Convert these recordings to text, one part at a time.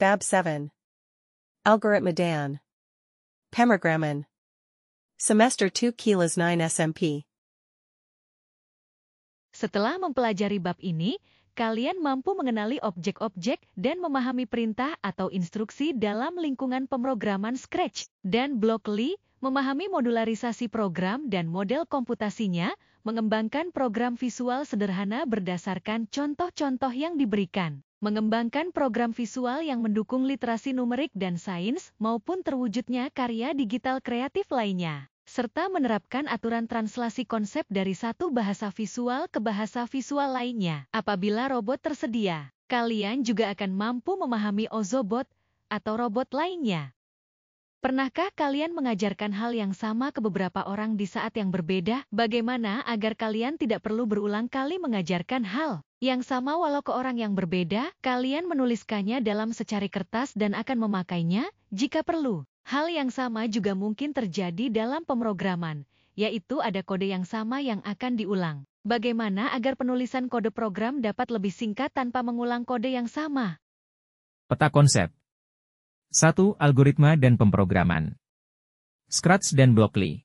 Fab 7. Algoritma Dan. Pemrogrammen. Semester 2 Kelas 9 SMP. Setelah mempelajari bab ini, kalian mampu mengenali objek-objek dan memahami perintah atau instruksi dalam lingkungan pemrograman Scratch dan Blockly, memahami modularisasi program dan model komputasinya, mengembangkan program visual sederhana berdasarkan contoh-contoh yang diberikan, mengembangkan program visual yang mendukung literasi numerik dan sains maupun terwujudnya karya digital kreatif lainnya, serta menerapkan aturan translasi konsep dari satu bahasa visual ke bahasa visual lainnya. Apabila robot tersedia, kalian juga akan mampu memahami Ozobot atau robot lainnya. Pernahkah kalian mengajarkan hal yang sama ke beberapa orang di saat yang berbeda? Bagaimana agar kalian tidak perlu berulang kali mengajarkan hal yang sama walau ke orang yang berbeda? Kalian menuliskannya dalam secari kertas dan akan memakainya jika perlu. Hal yang sama juga mungkin terjadi dalam pemrograman, yaitu ada kode yang sama yang akan diulang. Bagaimana agar penulisan kode program dapat lebih singkat tanpa mengulang kode yang sama? Peta konsep. 1. Algoritma dan pemrograman. Scratch dan Blockly.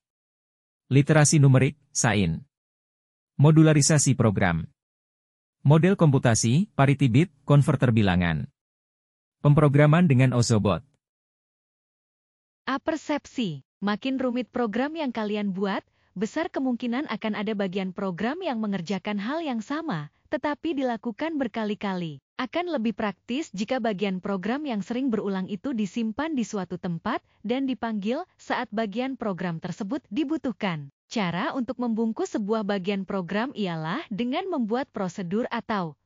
Literasi numerik, sains. Modularisasi program. Model komputasi, parity bit, konverter bilangan. Pemrograman dengan Ozobot. Persepsi. Makin rumit program yang kalian buat, besar kemungkinan akan ada bagian program yang mengerjakan hal yang sama, tetapi dilakukan berkali-kali. Akan lebih praktis jika bagian program yang sering berulang itu disimpan di suatu tempat dan dipanggil saat bagian program tersebut dibutuhkan. Cara untuk membungkus sebuah bagian program ialah dengan membuat prosedur atau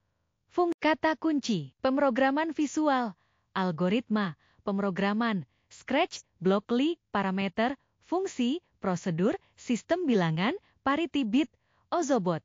fungsi. Kata kunci: pemrograman visual, algoritma, pemrograman, Scratch, Blockly, parameter, fungsi, prosedur, sistem bilangan, parity bit, Ozobot.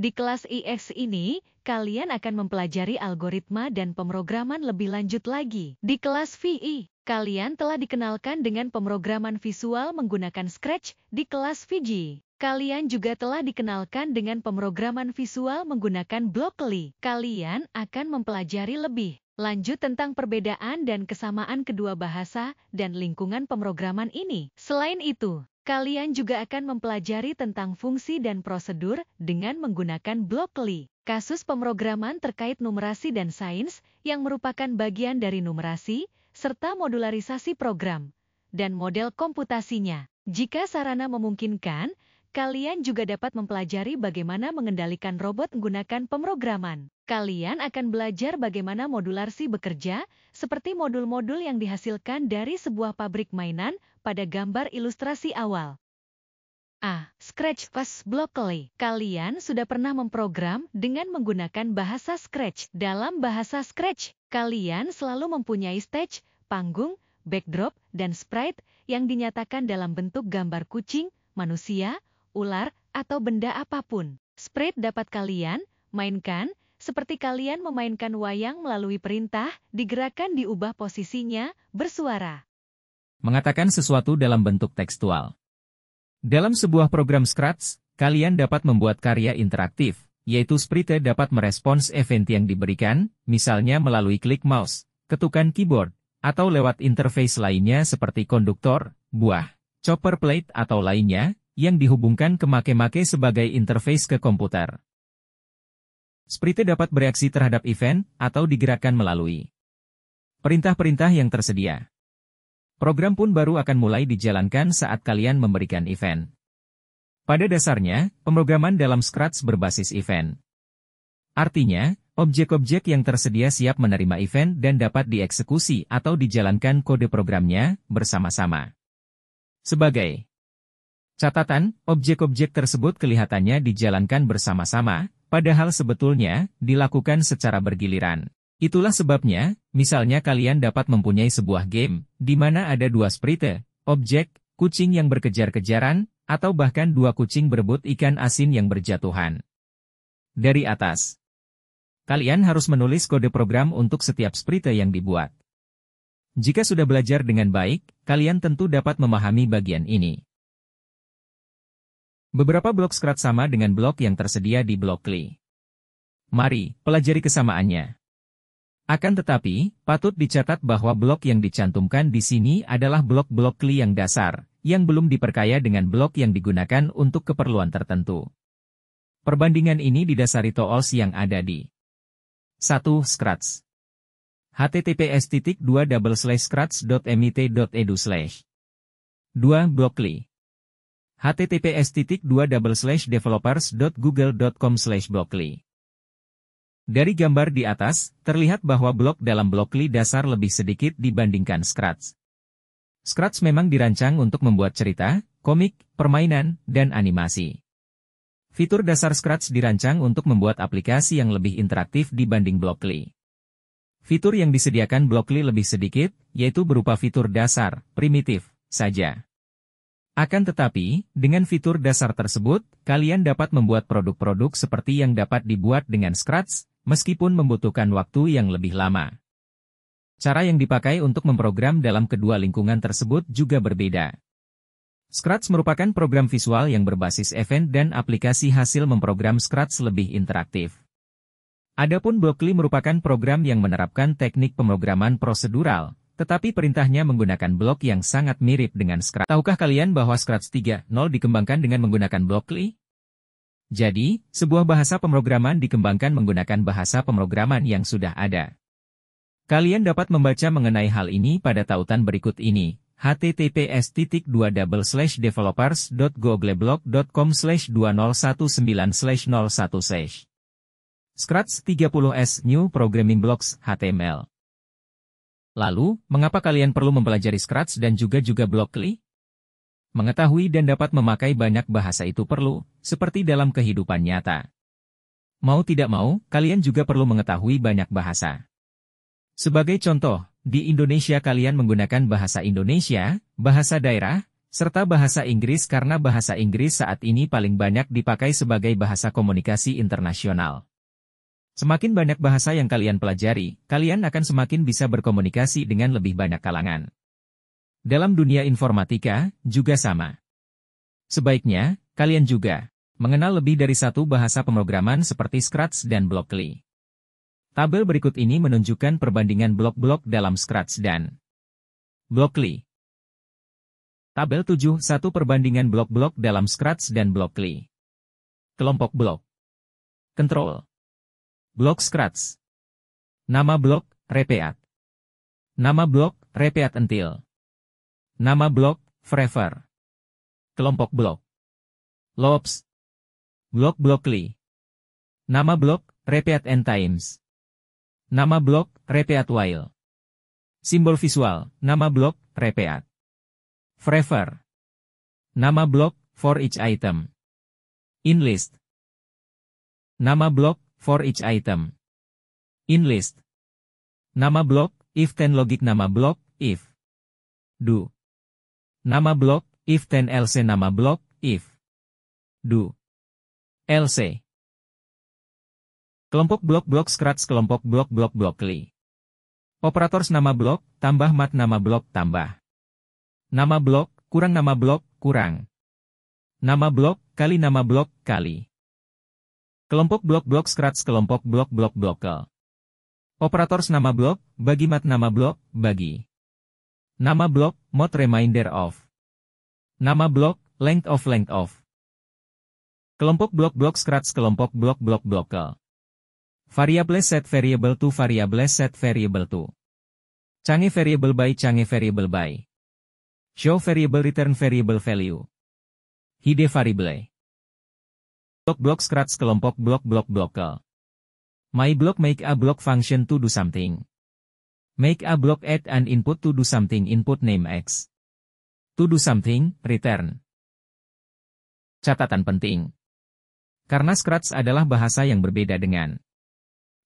Di kelas IX ini, kalian akan mempelajari algoritma dan pemrograman lebih lanjut lagi. Di kelas VI, kalian telah dikenalkan dengan pemrograman visual menggunakan Scratch. Di kelas VG, kalian juga telah dikenalkan dengan pemrograman visual menggunakan Blockly. Kalian akan mempelajari lebih lanjut tentang perbedaan dan kesamaan kedua bahasa dan lingkungan pemrograman ini. Selain itu, kalian juga akan mempelajari tentang fungsi dan prosedur dengan menggunakan Blockly. Kasus pemrograman terkait numerasi dan sains yang merupakan bagian dari numerasi, serta modularisasi program dan model komputasinya. Jika sarana memungkinkan, kalian juga dapat mempelajari bagaimana mengendalikan robot menggunakan pemrograman. Kalian akan belajar bagaimana modularsi bekerja, seperti modul-modul yang dihasilkan dari sebuah pabrik mainan pada gambar ilustrasi awal. Scratch vs Blockly. Kalian sudah pernah memprogram dengan menggunakan bahasa Scratch. Dalam bahasa Scratch, kalian selalu mempunyai stage, panggung, backdrop, dan sprite yang dinyatakan dalam bentuk gambar kucing, manusia, ular, atau benda apapun. Sprite dapat kalian mainkan seperti kalian memainkan wayang melalui perintah, digerakkan, diubah posisinya, bersuara. Mengatakan sesuatu dalam bentuk tekstual. Dalam sebuah program Scratch, kalian dapat membuat karya interaktif, yaitu sprite dapat merespons event yang diberikan, misalnya melalui klik mouse, ketukan keyboard, atau lewat interface lainnya seperti konduktor, buah, chopper plate atau lainnya, yang dihubungkan ke make-make sebagai interface ke komputer. Sprite dapat bereaksi terhadap event atau digerakkan melalui perintah-perintah yang tersedia. Program pun baru akan mulai dijalankan saat kalian memberikan event. Pada dasarnya, pemrograman dalam Scratch berbasis event. Artinya, objek-objek yang tersedia siap menerima event dan dapat dieksekusi atau dijalankan kode programnya bersama-sama. Sebagai catatan, objek-objek tersebut kelihatannya dijalankan bersama-sama, padahal sebetulnya dilakukan secara bergiliran. Itulah sebabnya, misalnya kalian dapat mempunyai sebuah game, di mana ada dua sprite, objek, kucing yang berkejar-kejaran, atau bahkan dua kucing berebut ikan asin yang berjatuhan dari atas. Kalian harus menulis kode program untuk setiap sprite yang dibuat. Jika sudah belajar dengan baik, kalian tentu dapat memahami bagian ini. Beberapa blok Scratch sama dengan blok yang tersedia di Blockly. Mari pelajari kesamaannya. Akan tetapi, patut dicatat bahwa blok yang dicantumkan di sini adalah blok-blok CLI yang dasar, yang belum diperkaya dengan blok yang digunakan untuk keperluan tertentu. Perbandingan ini didasari tools yang ada di 1. Scratch. https://scratch.mit.edu/ 2. Blok CLI. https://developers.google.com/blockly. Dari gambar di atas, terlihat bahwa blok dalam blok CLI dasar lebih sedikit dibandingkan Scratch. Scratch memang dirancang untuk membuat cerita, komik, permainan, dan animasi. Fitur dasar Scratch dirancang untuk membuat aplikasi yang lebih interaktif dibanding blok CLI. Fitur yang disediakan blok CLI lebih sedikit, yaitu berupa fitur dasar, primitif, saja. Akan tetapi, dengan fitur dasar tersebut, kalian dapat membuat produk-produk seperti yang dapat dibuat dengan Scratch, meskipun membutuhkan waktu yang lebih lama. Cara yang dipakai untuk memprogram dalam kedua lingkungan tersebut juga berbeda. Scratch merupakan program visual yang berbasis event dan aplikasi hasil memprogram Scratch lebih interaktif. Adapun blok CLI merupakan program yang menerapkan teknik pemrograman prosedural, tetapi perintahnya menggunakan blok yang sangat mirip dengan Scratch. Tahukah kalian bahwa Scratch 3.0 dikembangkan dengan menggunakan blok CLI? Jadi, sebuah bahasa pemrograman dikembangkan menggunakan bahasa pemrograman yang sudah ada. Kalian dapat membaca mengenai hal ini pada tautan berikut ini, https://developers.googleblock.com/2019/01. Scratch 30S New Programming Blocks HTML. Lalu, mengapa kalian perlu mempelajari Scratch dan juga blok CLI? Mengetahui dan dapat memakai banyak bahasa itu perlu, seperti dalam kehidupan nyata. Mau tidak mau, kalian juga perlu mengetahui banyak bahasa. Sebagai contoh, di Indonesia kalian menggunakan bahasa Indonesia, bahasa daerah, serta bahasa Inggris karena bahasa Inggris saat ini paling banyak dipakai sebagai bahasa komunikasi internasional. Semakin banyak bahasa yang kalian pelajari, kalian akan semakin bisa berkomunikasi dengan lebih banyak kalangan. Dalam dunia informatika, juga sama. Sebaiknya, kalian juga mengenal lebih dari satu bahasa pemrograman seperti Scratch dan blok CLI. Tabel berikut ini menunjukkan perbandingan blok-blok dalam Scratch dan blok CLI. Tabel 7.1 Perbandingan blok-blok dalam Scratch dan blok CLI. Kelompok blok. Control. Blok Scratch. Nama blok, repeat. Nama blok, repeat until. Nama blok, forever. Kelompok blok. Loops. Blok-blok CLI. Nama blok, repeat n times. Nama blok, repeat while. Simbol visual, nama blok, repeat. Forever. Nama blok, for each item. In list. Nama blok, for each item. In list. Nama blok, if 10 logic nama blok, if. Do. Nama blok, if 10 else nama blok, if. Do. Else. Kelompok blok-blok Scratch kelompok blok-blok CLI. Operators nama blok, tambah mat nama blok, tambah. Nama blok, kurang nama blok, kurang. Nama blok, kali nama blok, kali. Kelompok blok-blok Scratch kelompok blok-blok CL. Operators nama blok, bagi mat nama blok, bagi. Nama blok, mod reminder of. Nama blok, length of. Kelompok blok-blok Scratch kelompok blok-blok CL. Variable set variable to variable set variable to. Change variable by change variable by. Show variable return variable value. Hide variable. Blok Scratch kelompok blok-blok CL. My block make a block function to do something. Make a block add an input to do something input name X. To do something, return. Catatan penting. Karena Scratch adalah bahasa yang berbeda dengan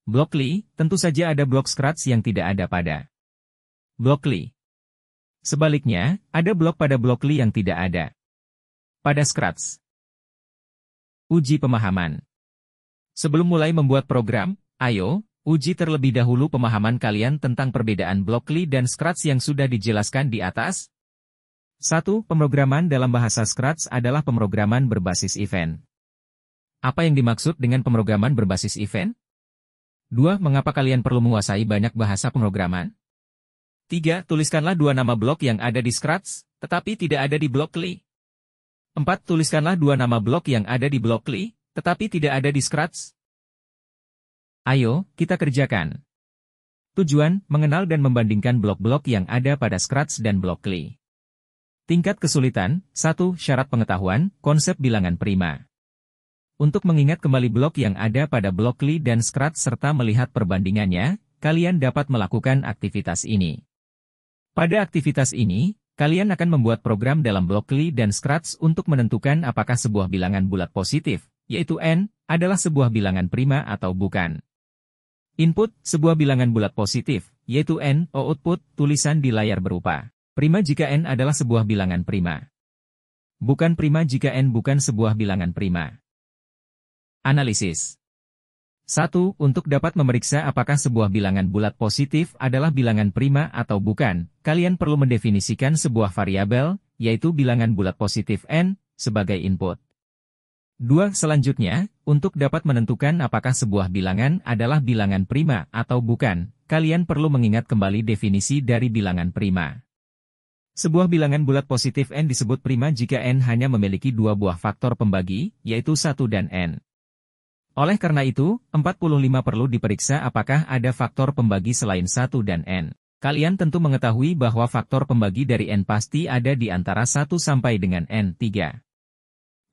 blok CLI, tentu saja ada blok Scratch yang tidak ada pada blok CLI. Sebaliknya, ada blok pada blok CLI yang tidak ada pada Scratch. Uji pemahaman. Sebelum mulai membuat program, ayo, uji terlebih dahulu pemahaman kalian tentang perbedaan blok CLI dan Scratch yang sudah dijelaskan di atas. 1. Pemrograman dalam bahasa Scratch adalah pemrograman berbasis event. Apa yang dimaksud dengan pemrograman berbasis event? 2. Mengapa kalian perlu menguasai banyak bahasa pemrograman? 3. Tuliskanlah 2 nama blok yang ada di Scratch, tetapi tidak ada di Blockly. 4. Tuliskanlah 2 nama blok yang ada di Blockly, tetapi tidak ada di Scratch. Ayo, kita kerjakan. Tujuan, mengenal dan membandingkan blok-blok yang ada pada Scratch dan Blockly. Tingkat kesulitan, 1. Syarat pengetahuan, konsep bilangan prima. Untuk mengingat kembali blok yang ada pada Blockly dan Scratch serta melihat perbandingannya, kalian dapat melakukan aktivitas ini. Pada aktivitas ini, kalian akan membuat program dalam Blockly dan Scratch untuk menentukan apakah sebuah bilangan bulat positif, yaitu n, adalah sebuah bilangan prima atau bukan. Input, sebuah bilangan bulat positif, yaitu n, output, tulisan di layar berupa prima jika n adalah sebuah bilangan prima. Bukan prima jika n bukan sebuah bilangan prima. Analisis. 1. Untuk dapat memeriksa apakah sebuah bilangan bulat positif adalah bilangan prima atau bukan, kalian perlu mendefinisikan sebuah variabel, yaitu bilangan bulat positif n, sebagai input. 2. Selanjutnya, untuk dapat menentukan apakah sebuah bilangan adalah bilangan prima atau bukan, kalian perlu mengingat kembali definisi dari bilangan prima. Sebuah bilangan bulat positif n disebut prima jika n hanya memiliki 2 buah faktor pembagi, yaitu 1 dan n. Oleh karena itu, 45 perlu diperiksa apakah ada faktor pembagi selain 1 dan n. Kalian tentu mengetahui bahwa faktor pembagi dari n pasti ada di antara 1 sampai dengan n3.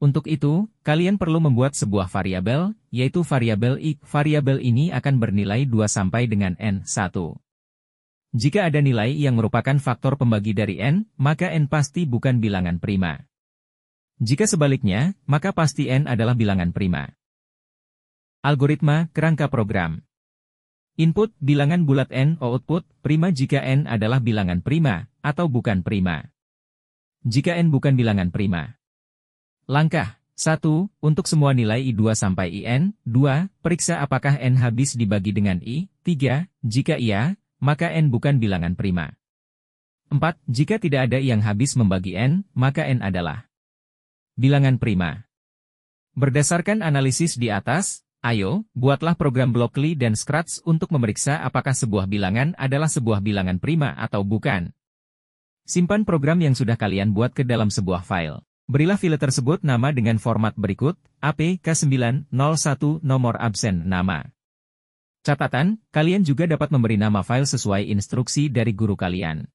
Untuk itu, kalian perlu membuat sebuah variabel, yaitu variabel i. Variabel ini akan bernilai 2 sampai dengan n1. Jika ada nilai yang merupakan faktor pembagi dari n, maka n pasti bukan bilangan prima. Jika sebaliknya, maka pasti n adalah bilangan prima. Algoritma kerangka program. Input, bilangan bulat n, output, prima jika n adalah bilangan prima, atau bukan prima. Jika n bukan bilangan prima. Langkah 1. Untuk semua nilai I2 sampai IN, 2. Periksa apakah n habis dibagi dengan I, 3. Jika iya, maka n bukan bilangan prima. 4. Jika tidak ada yang habis membagi n, maka n adalah bilangan prima. Berdasarkan analisis di atas, ayo, buatlah program Blockly dan Scratch untuk memeriksa apakah sebuah bilangan adalah sebuah bilangan prima atau bukan. Simpan program yang sudah kalian buat ke dalam sebuah file. Berilah file tersebut nama dengan format berikut, APK901 nomor absen nama. Catatan, kalian juga dapat memberi nama file sesuai instruksi dari guru kalian.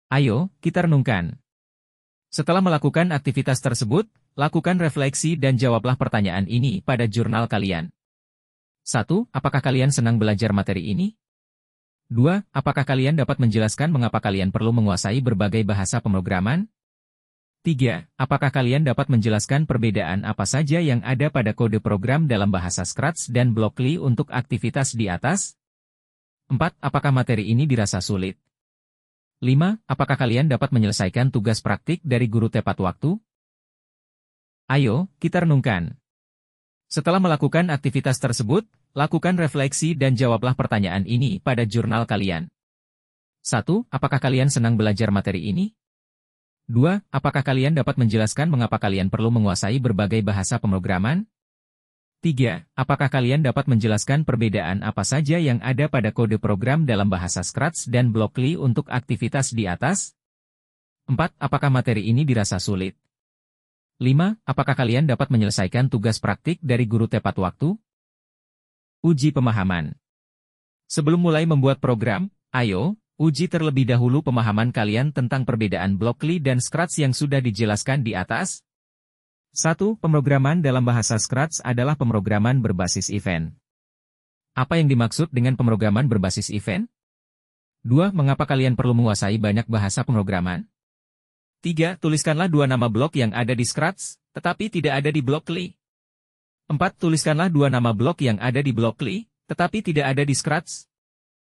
Ayo, kita renungkan. Setelah melakukan aktivitas tersebut, lakukan refleksi dan jawablah pertanyaan ini pada jurnal kalian. 1. Apakah kalian senang belajar materi ini? 2. Apakah kalian dapat menjelaskan mengapa kalian perlu menguasai berbagai bahasa pemrograman? 3. Apakah kalian dapat menjelaskan perbedaan apa saja yang ada pada kode program dalam bahasa Scratch dan Blockly untuk aktivitas di atas? 4. Apakah materi ini dirasa sulit? 5. Apakah kalian dapat menyelesaikan tugas praktik dari guru tepat waktu? Ayo, kita renungkan. Setelah melakukan aktivitas tersebut, lakukan refleksi dan jawablah pertanyaan ini pada jurnal kalian. 1. Apakah kalian senang belajar materi ini? 2. Apakah kalian dapat menjelaskan mengapa kalian perlu menguasai berbagai bahasa pemrograman? 3. Apakah kalian dapat menjelaskan perbedaan apa saja yang ada pada kode program dalam bahasa Scratch dan Blockly untuk aktivitas di atas? 4. Apakah materi ini dirasa sulit? 5. Apakah kalian dapat menyelesaikan tugas praktik dari guru tepat waktu? Uji pemahaman. Sebelum mulai membuat program, ayo, uji terlebih dahulu pemahaman kalian tentang perbedaan Blockly dan Scratch yang sudah dijelaskan di atas. 1. Pemrograman dalam bahasa Scratch adalah pemrograman berbasis event. Apa yang dimaksud dengan pemrograman berbasis event? 2. Mengapa kalian perlu menguasai banyak bahasa pemrograman? 3. Tuliskanlah 2 nama blok yang ada di Scratch, tetapi tidak ada di Blockly. 4. Tuliskanlah 2 nama blok yang ada di Blockly, tetapi tidak ada di Scratch.